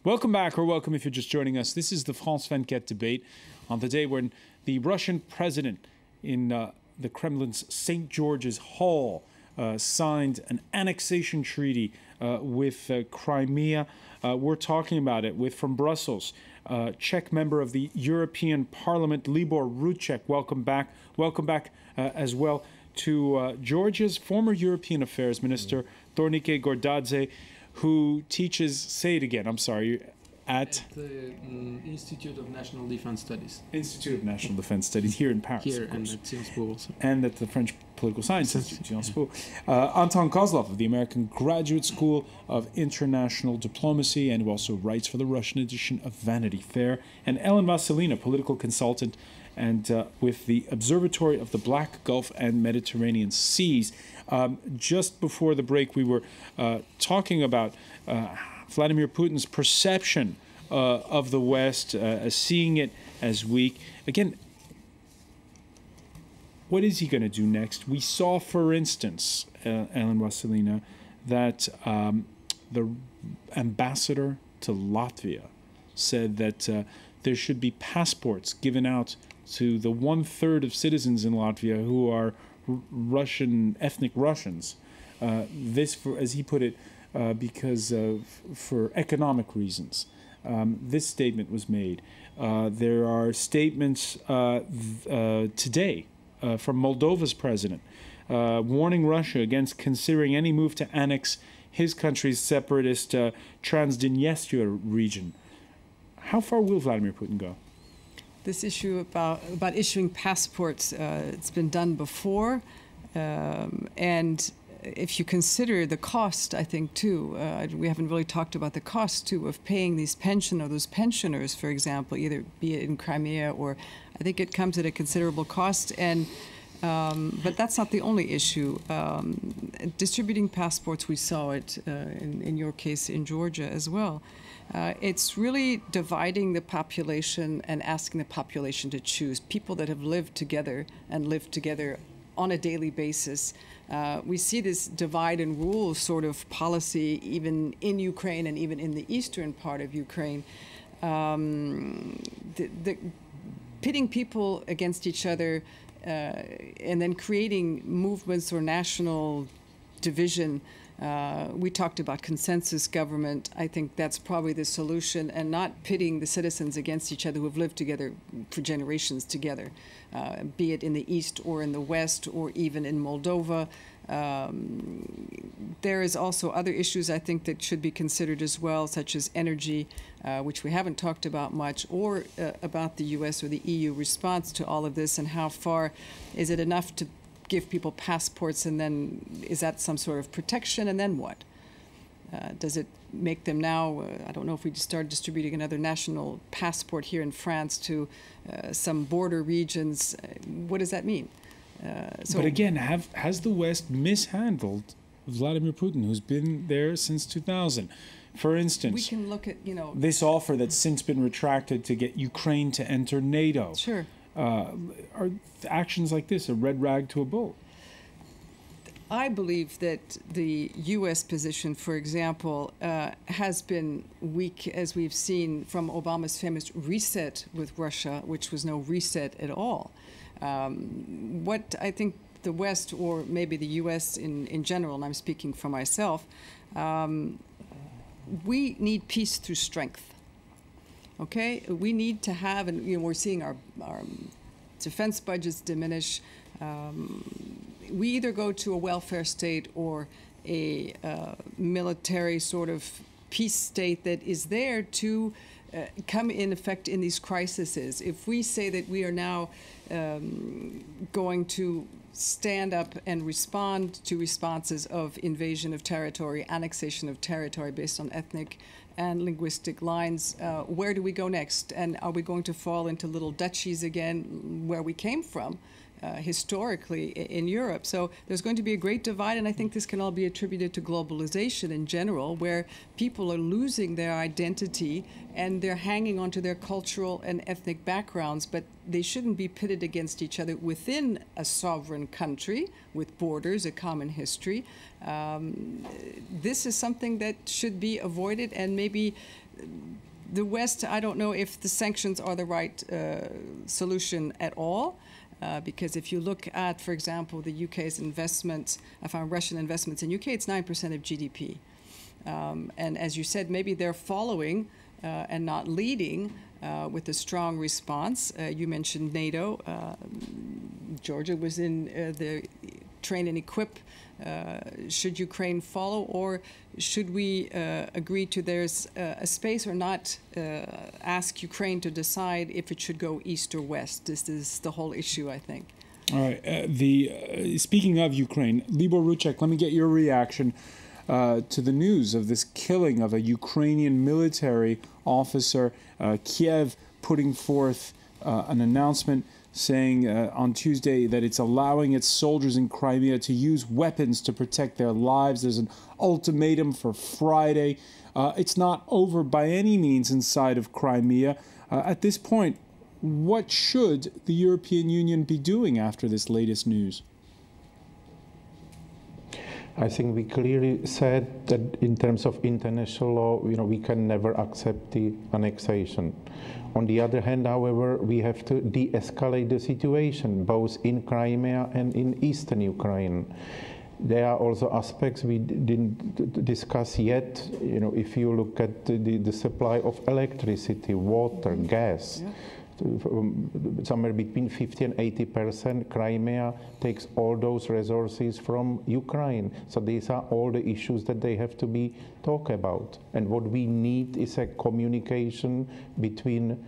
Welcome back, or welcome if you're just joining us. This is the France 24 debate on the day when the Russian president in the Kremlin's St. George's Hall signed an annexation treaty with Crimea. We're talking about it with, from Brussels, Czech member of the European Parliament, Libor ROUCEKMEP. Welcome back. Welcome back as well to Georgia's former European Affairs Minister, Thornike GORDAZE, who teaches, say it again, I'm sorry, at the Institute of National Defense Studies. Institute of National Defense Studies here in Paris. Here and at Sciences Po also. And at the French Political Science Institute, Sciences Po. Anton KOSLOV of the American Graduate School of International Diplomacy, and who also writes for the Russian edition of Vanity Fair. And Elen, political consultant, and with the Observatory of the Black, Gulf, and Mediterranean Seas. Just before the break, we were talking about Vladimir Putin's perception of the West, seeing it as weak. Again, what is he going to do next? We saw, for instance, Elen WASYLINA, that the ambassador to Latvia said that there should be passports given out to the 1/3 of citizens in Latvia who are Russian, ethnic Russians. This, for, as he put it, because for economic reasons. This statement was made. There are statements today from Moldova's president warning Russia against considering any move to annex his country's separatist Transdnestria region. How far will Vladimir Putin go? This issue about issuing passports, it's been done before, and if you consider the cost, I think too, we haven't really talked about the cost too of paying these those pensioners, for example, either be it in Crimea or I think it comes at a considerable cost. And but that's not the only issue. Distributing passports, we saw it in your case in Georgia as well. It's really dividing the population and asking the population to choose. People that have lived together and lived together on a daily basis. We see this divide and rule sort of policy even in Ukraine and even in the eastern part of Ukraine. Pitting people against each other and then creating movements or national division. We talked about consensus government. I think that's probably the solution, and not pitting the citizens against each other who have lived together for generations together, be it in the East or in the West or even in Moldova. There is also other issues I think that should be considered as well, such as energy, which we haven't talked about much, or about the U.S. or the EU response to all of this, and how far is it enough to give people passports, and then is that some sort of protection, and then what? Does it make them now, I don't know if we start distributing another national passport here in France to some border regions, what does that mean? But again, has the West mishandled Vladimir Putin, who's been there since 2000? For instance, we can look at, this offer that's since been retracted to get Ukraine to enter NATO. Sure. Are actions like this a red rag to a bull? I believe that the U.S. position, for example, has been weak, as we've seen from Obama's famous reset with Russia, which was no reset at all. What I think the West, or maybe the U.S. in general, and I'm speaking for myself, we need peace through strength. Okay, we need to have, and we're seeing our defense budgets diminish. We either go to a welfare state or a military sort of peace state that is there to come in effect in these crises. If we say that we are now going to stand up and respond to responses of invasion of territory, annexation of territory based on ethnic and linguistic lines, where do we go next? And are we going to fall into little duchies again where we came from historically in Europe. So there's going to be a great divide, and I think this can all be attributed to globalization in general, where people are losing their identity and they're hanging onto their cultural and ethnic backgrounds, but they shouldn't be pitted against each other within a sovereign country with borders, a common history. This is something that should be avoided, and maybe the West, I don't know if the sanctions are the right solution at all, because if you look at, for example, the UK's investments, Russian investments in UK, it's 9% of GDP. And as you said, maybe they're following and not leading with a strong response. You mentioned NATO. Georgia was in the train and equip. Should Ukraine follow, or should we agree to there's a space or not ask Ukraine to decide if it should go east or west? This is the whole issue, I think. All right. Speaking of Ukraine, Libor Roucek, let me get your reaction to the news of this killing of a Ukrainian military officer. Kiev putting forth an announcement saying on Tuesday that it's allowing its soldiers in Crimea to use weapons to protect their lives. There's an ultimatum for Friday. It's not over by any means inside of Crimea. At this point, what should the European Union be doing after this latest news? I think we clearly said that in terms of international law, we can never accept the annexation. On the other hand, however, we have to de-escalate the situation, both in Crimea and in eastern Ukraine. There are also aspects we didn't discuss yet. If you look at the supply of electricity, water, gas, somewhere between 50 and 80%, Crimea takes all those resources from Ukraine. So these are all the issues that they have to be talked about. And what we need is a communication between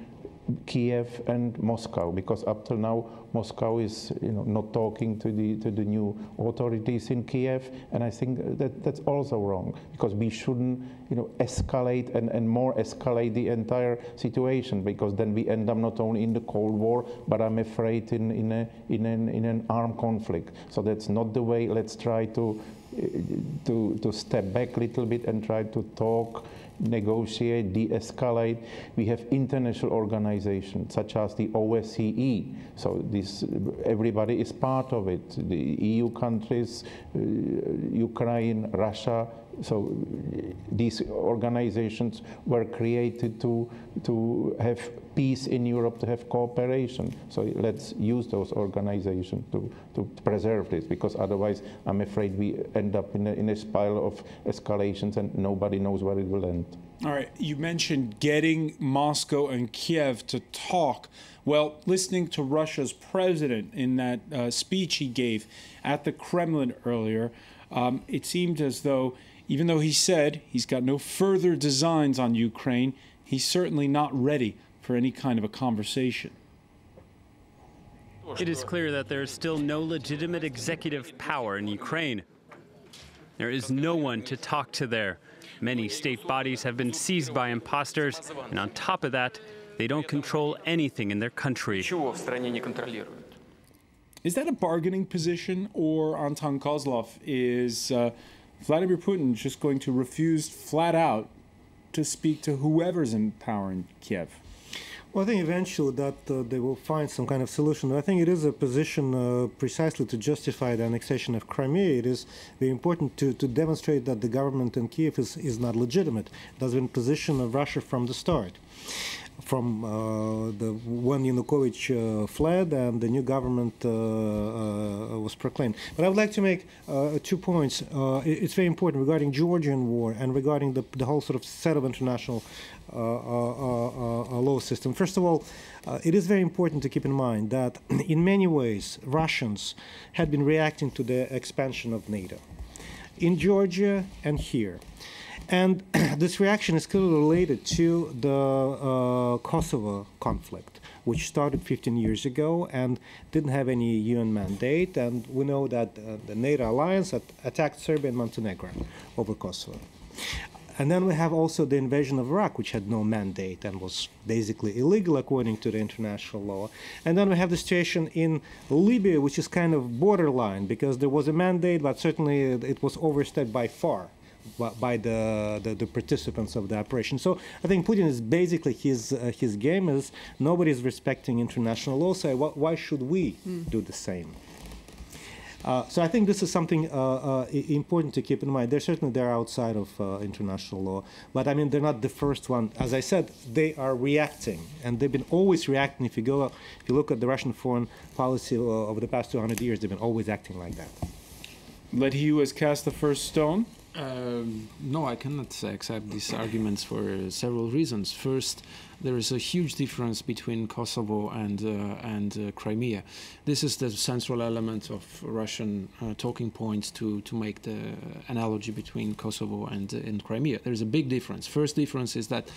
Kiev and Moscow, because up till now Moscow is not talking to the new authorities in Kiev, and I think that's also wrong, because we shouldn't escalate and more escalate the entire situation, because then we end up not only in the Cold War, but I'm afraid in an armed conflict. So that's not the way. Let's try to step back a little bit and try to talk, negotiate, de-escalate. We have international organizations such as the OSCE. So everybody is part of it. The EU countries, Ukraine, Russia. So these organizations were created to have peace in Europe, to have cooperation. So let's use those organizations to preserve this, because otherwise I'm afraid we end up in a spiral of escalations and nobody knows where it will end. All right, you mentioned getting Moscow and Kiev to talk. Well, listening to Russia's president in that speech he gave at the Kremlin earlier, it seemed as though, even though he said he's got no further designs on Ukraine, he's certainly not ready for any kind of a conversation. It is clear that there is still no legitimate executive power in Ukraine. There is no one to talk to there. Many state bodies have been seized by imposters, and on top of that, they don't control anything in their country. Is that a bargaining position, or Anton KOSLOV, is Vladimir Putin just going to refuse flat out to speak to whoever's in power in Kiev? Well, I think eventually that they will find some kind of solution. I think it is a position precisely to justify the annexation of Crimea. It is very important to demonstrate that the government in Kiev is not legitimate. It has been a position of Russia from the start. From when Yanukovych fled and the new government was proclaimed. But I would like to make 2 points. It's very important regarding Georgian war and regarding the whole sort of set of international law system. First of all, it is very important to keep in mind that in many ways Russians had been reacting to the expansion of NATO in Georgia and here. And this reaction is clearly related to the Kosovo conflict, which started 15 years ago and didn't have any UN mandate. And we know that the NATO alliance attacked Serbia and Montenegro over Kosovo. And then we have also the invasion of Iraq, which had no mandate and was basically illegal according to the international law. And then we have the situation in Libya, which is kind of borderline, because there was a mandate, but certainly it was overstepped by far by the participants of the operation. So I think Putin is basically, his game is nobody is respecting international law, so why should we do the same? So I think this is something important to keep in mind. They're outside of international law, but I mean they're not the first one. As I said, they are reacting, and they've been always reacting. If you look at the Russian foreign policy over the past 200 years, they've been always acting like that. Let he who has cast the first stone. No, I cannot accept these arguments for several reasons. First, there is a huge difference between Kosovo and Crimea. This is the central element of Russian talking points to make the analogy between Kosovo and Crimea. There is a big difference. First difference is that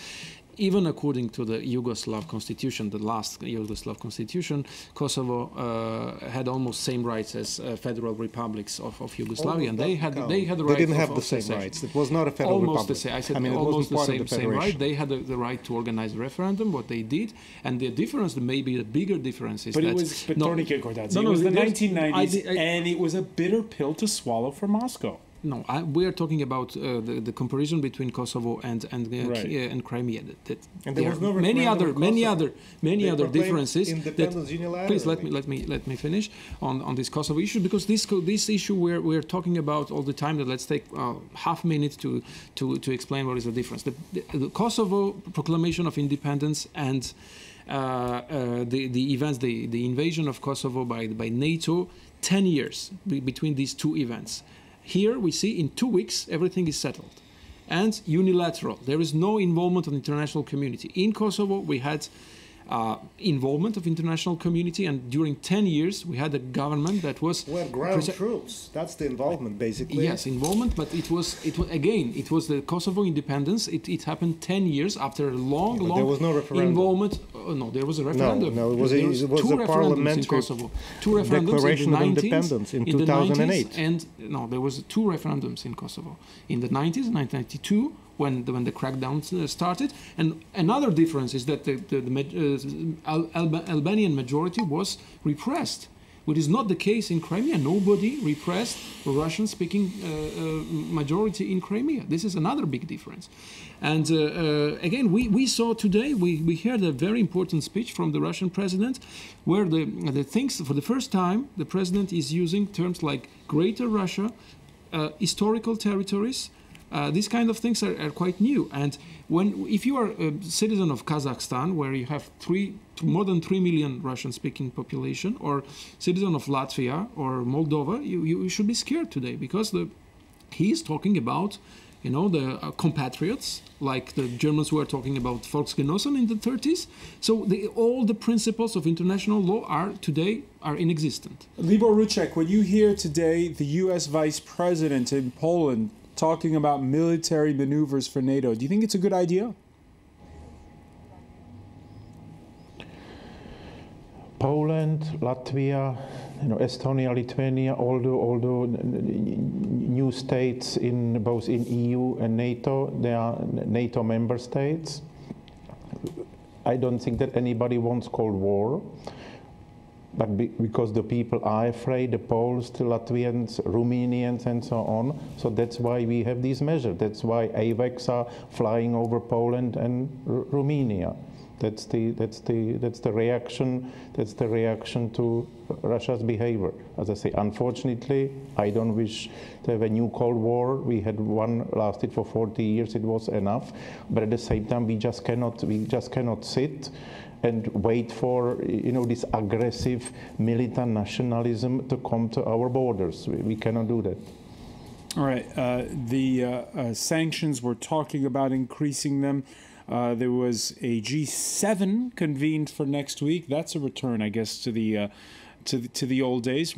even according to the Yugoslav constitution, the last Yugoslav constitution, Kosovo had almost same rights as federal republics of Yugoslavia, and they had the right. They didn't have the same rights. It was not a federal almost republic. The same. I said almost the same right. They had the right to organize a referendum. What they did, and the difference, maybe the bigger difference, is but that. It was Thornike, GORDAZE. It was the 1990s, and it was a bitter pill to swallow for Moscow. No, we are talking about the comparison between Kosovo and Crimea. And there was no many other differences. Please let me finish on this Kosovo issue, because this issue we're talking about all the time. That let's take half a minute to explain what is the difference. The Kosovo proclamation of independence and the events, the invasion of Kosovo by NATO, 10 years between these two events. Here we see in 2 weeks everything is settled and unilateral. There is no involvement of the international community. In Kosovo we had involvement of international community, and during 10 years we had a government that was ground troops. That's the involvement, basically. Yes, involvement, but it was the Kosovo independence. It happened 10 years after a long there was no referendum. Involvement. No, there was a referendum. No, it was two a parliamentary in Kosovo. Two referendums declaration in the of 90s, independence in 2008. And no, there was 2 referendums in Kosovo in the 90s, 1992. When the crackdown started, and another difference is that the Albanian majority was repressed, which is not the case in Crimea. Nobody repressed the Russian-speaking majority in Crimea. This is another big difference. And again, we saw today, we heard a very important speech from the Russian president, where the things, for the first time, the president is using terms like Greater Russia, historical territories. These kind of things are quite new. And if you are a citizen of Kazakhstan, where you have more than 3 million Russian-speaking population, or citizen of Latvia or Moldova, you should be scared today, because he is talking about, the compatriots, like the Germans who are talking about Volksgenossen in the 30s. So all the principles of international law are inexistent. Libor Roucek, when you hear today the U.S. Vice President in Poland talking about military maneuvers for NATO, do you think it's a good idea? Poland, Latvia, Estonia, Lithuania, all the new states both in EU and NATO, they are NATO member states. I don't think that anybody wants Cold War. But because the people are afraid, the Poles, the Latvians, Romanians, and so on. So that's why we have these measures. That's why AWACS are flying over Poland and Romania. That's the reaction. That's the reaction to Russia's behavior. As I say, unfortunately, I don't wish to have a new Cold War. We had one lasted for 40 years. It was enough. But at the same time, we just cannot sit and wait for this aggressive militant nationalism to come to our borders. We cannot do that. All right. The sanctions, we're talking about increasing them. There was a G7 convened for next week. That's a return, I guess, to the old days.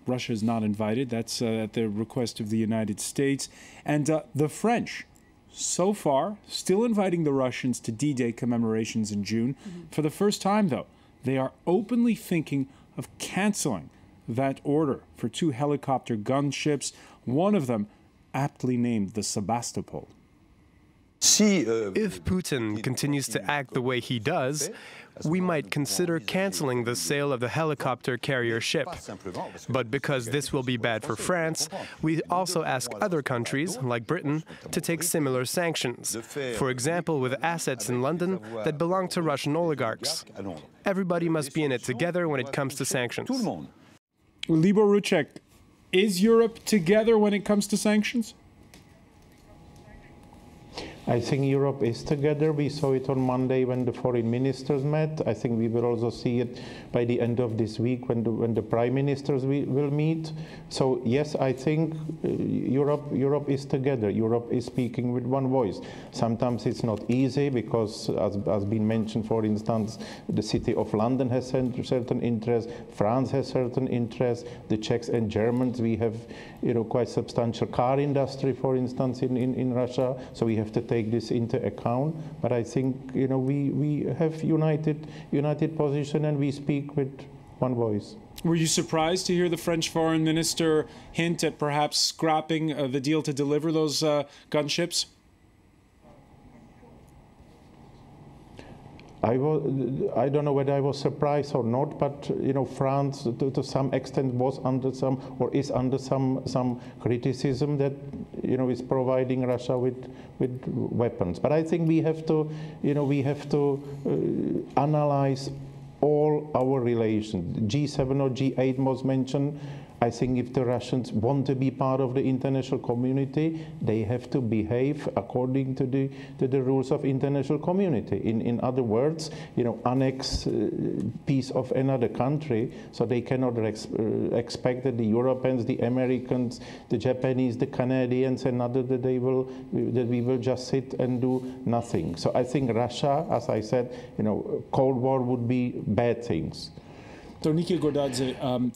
Russia is not invited. That's at the request of the United States. And the French, so far, still inviting the Russians to D-Day commemorations in June. Mm-hmm. For the first time, though, they are openly thinking of canceling that order for 2 helicopter gunships, one of them aptly named the Sebastopol. If Putin continues to act the way he does, we might consider canceling the sale of the helicopter carrier ship. But because this will be bad for France, we also ask other countries, like Britain, to take similar sanctions, for example with assets in London that belong to Russian oligarchs. Everybody must be in it together when it comes to sanctions. Libor Roucek, is Europe together when it comes to sanctions? I think Europe is together. We saw it on Monday when the foreign ministers met. I think we will also see it by the end of this week when the prime ministers will meet. So yes, I think Europe is together. Europe is speaking with one voice. Sometimes it's not easy because, as been mentioned, for instance, the city of London has certain interests, France has certain interests, the Czechs and Germans, we have quite substantial car industry, for instance, in Russia. So we have to take this into account, but I think we have united position and we speak with one voice. Were you surprised to hear the French foreign minister hint at perhaps scrapping the deal to deliver those gunships? I don't know whether I was surprised or not, but France to some extent was under some or is under some criticism that is providing Russia with weapons. But I think we have to analyze all our relations. G7 or G8 was mentioned. I think if the Russians want to be part of the international community, they have to behave according to the rules of international community. In other words, annex piece of another country, so they cannot expect that the Europeans, the Americans, the Japanese, the Canadians, and others that we will just sit and do nothing. So I think Russia, as I said, Cold War would be bad things. Thornike, GORDAZE,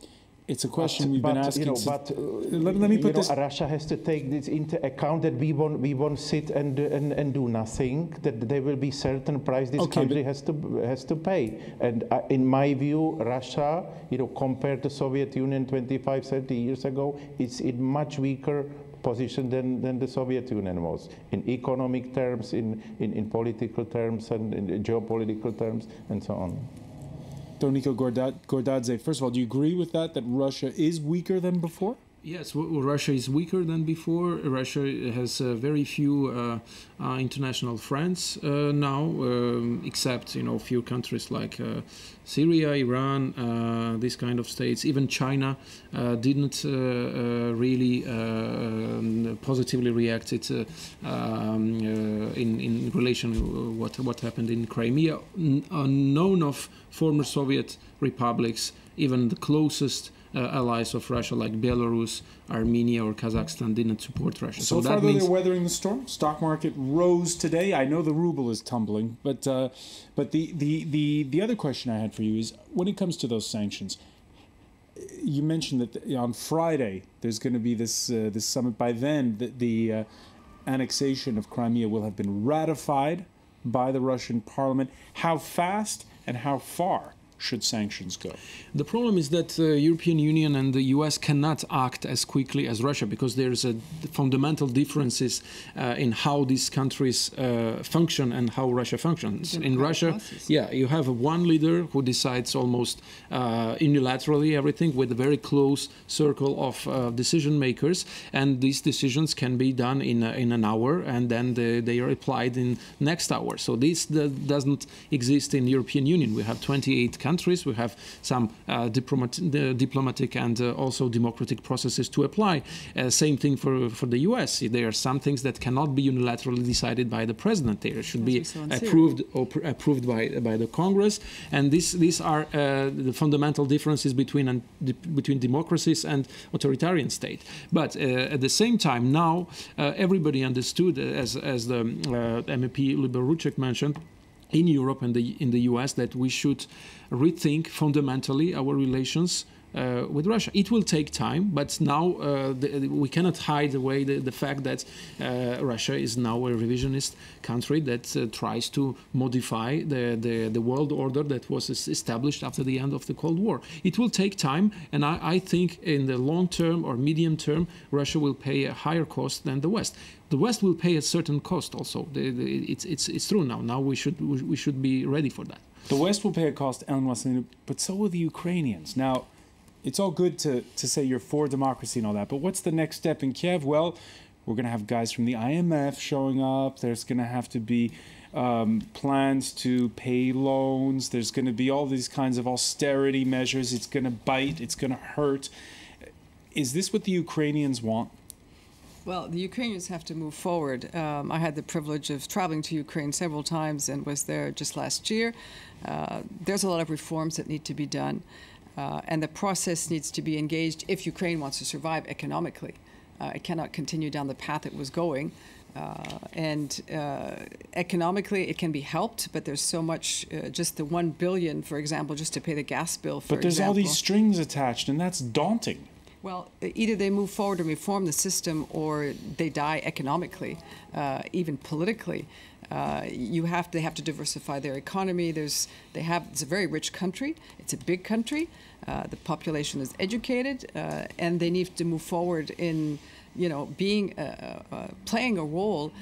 it's a question we've been asking. Let me put this. Russia has to take this into account that we won't sit and do nothing. That there will be certain price this country has to pay. And in my view, Russia, compared to Soviet Union 25, 30 years ago, it's in much weaker position than the Soviet Union was in economic terms, in political terms, and in geopolitical terms, and so on. Thornike, GORDAZE, first of all, do you agree with that Russia is weaker than before? Yes, Russia is weaker than before. Russia has very few international friends now, except a few countries like Syria, Iran, these kind of states. Even China didn't really positively react in relation to what happened in Crimea. None of former Soviet republics, even the closest allies of Russia like Belarus, Armenia or Kazakhstan didn't support Russia. So far, they're weathering the storm. Stock market rose today. I know the ruble is tumbling, but the other question I had for you is when it comes to those sanctions. You mentioned that on Friday there's going to be this summit. By then, the annexation of Crimea will have been ratified by the Russian parliament. How fast and how far should sanctions go? The problem is that the European Union and the US cannot act as quickly as Russia because there's fundamental differences in how these countries function and how Russia functions. In Russia, you have one leader who decides almost unilaterally everything with a very close circle of decision makers, and these decisions can be done in an hour and then they are applied in next hour. So this doesn't exist in the European Union. We have 28 countries, we have some diplomatic and also democratic processes to apply. Same thing for the US. There are some things that cannot be unilaterally decided by the president. They should be approved by the Congress. And these are the fundamental differences between democracies and authoritarian state. But at the same time, now everybody understood, as the MEP Libor Roucek mentioned, in Europe and in the US, that we should rethink fundamentally our relations with Russia. It will take time, but now we cannot hide away the fact that Russia is now a revisionist country that tries to modify the world order that was established after the end of the Cold War. It will take time, and I think in the long term or medium term, Russia will pay a higher cost than the West. The West will pay a certain cost also. It's true now. Now we should be ready for that. The West will pay a cost, Elen WASYLINA, but so will the Ukrainians. Now, it's all good to say you're for democracy and all that, but what's the next step in Kiev? Well, we're going to have guys from the IMF showing up. There's going to have to be plans to pay loans. There's going to be all these kinds of austerity measures. It's going to bite. It's going to hurt. Is this what the Ukrainians want? Well, the Ukrainians have to move forward. I had the privilege of traveling to Ukraine several times and was there just last year. There's a lot of reforms that need to be done. And the process needs to be engaged if Ukraine wants to survive economically. It cannot continue down the path it was going. Economically, it can be helped, but there's so much, just the 1 billion, for example, just to pay the gas bill, for But there's all these strings attached, and that's daunting. Well, either they move forward and reform the system, or they die economically, even politically. They have to diversify their economy. It's a very rich country. It's a big country. The population is educated, and they need to move forward in, playing a role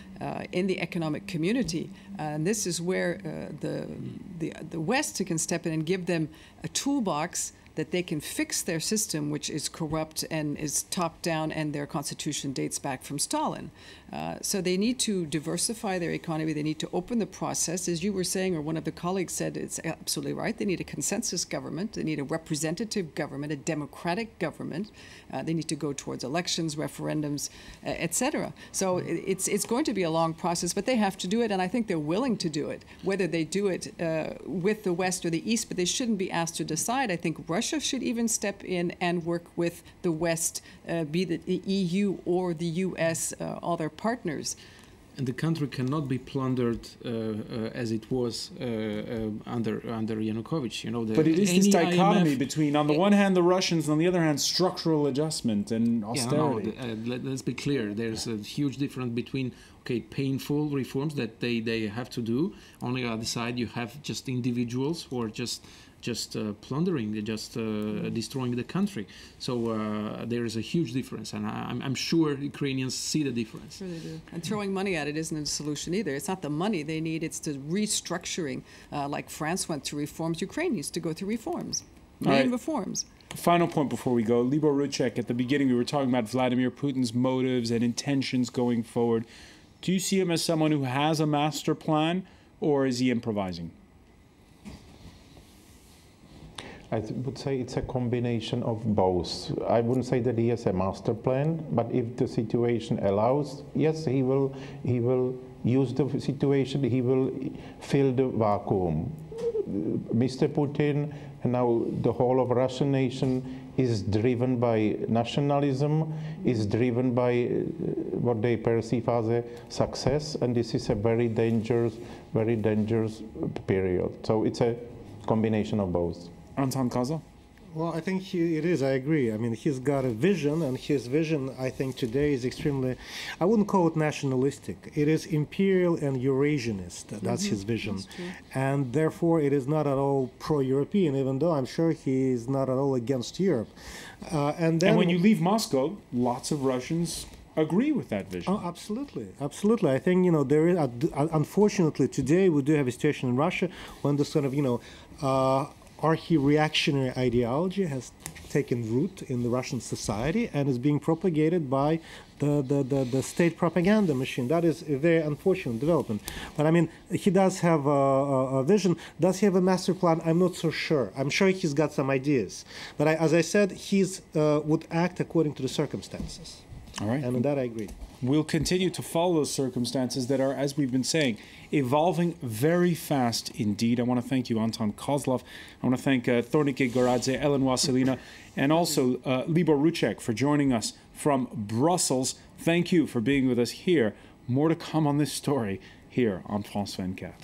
in the economic community. And this is where the West can step in and give them a toolbox that they can fix their system, which is corrupt and is top-down, and their constitution dates back from Stalin. So they need to diversify their economy. They need to open the process. As you were saying, or one of the colleagues said, it's absolutely right. They need a consensus government. They need a representative government, a democratic government. They need to go towards elections, referendums, etc. So it's going to be a long process, but they have to do it, and I think they're willing to do it. Whether they do it with the West or the East, but they shouldn't be asked to decide. I think Russia should even step in and work with the West, be it the EU or the US, all their partners. And the country cannot be plundered as it was under Yanukovych. But it is this dichotomy between, on the one hand, the Russians, and on the other hand, structural adjustment and austerity. Yeah, let's be clear. There's a huge difference between painful reforms that they have to do. On the other side, you have just individuals who are just plundering, just destroying the country. So there is a huge difference, and I'm sure Ukrainians see the difference. Sure they do. And throwing money at it isn't a solution either. It's not the money they need, it's the restructuring. Like France went through reforms, Ukraine needs to go through reforms, main reforms. Final point before we go. Libor Roucek, at the beginning we were talking about Vladimir Putin's motives and intentions going forward. Do you see him as someone who has a master plan, or is he improvising? I would say it's a combination of both. I wouldn't say that he has a master plan, but if the situation allows, yes, he will use the situation, he will fill the vacuum. Mr. Putin, and now the whole of Russian nation, is driven by nationalism, is driven by what they perceive as a success, and this is a very dangerous period. So it's a combination of both. Anton, Kosovo? Well, I think it is. I agree. I mean, he's got a vision, and his vision, I think, today is extremely, I wouldn't call it nationalistic. It is imperial and Eurasianist. That's his vision. That's and therefore, it is not at all pro-European, even though I'm sure he is not at all against Europe. And when you leave Moscow, lots of Russians agree with that vision. Oh, absolutely. Absolutely. I think, there is, unfortunately, today we do have a situation in Russia when this sort of, archi-reactionary ideology has taken root in the Russian society and is being propagated by the state propaganda machine. That is a very unfortunate development. But I mean, he does have a vision. Does he have a master plan? I'm not so sure. I'm sure he's got some ideas. But as I said, he would act according to the circumstances. All right. And on that I agree. We'll continue to follow those circumstances that are, as we've been saying, evolving very fast indeed. I want to thank you, Anton KOSLOV. I want to thank Thornike, GORDAZE, Elen WASYLINA, and also Libor Roucek for joining us from Brussels. Thank you for being with us here. More to come on this story here on France 24.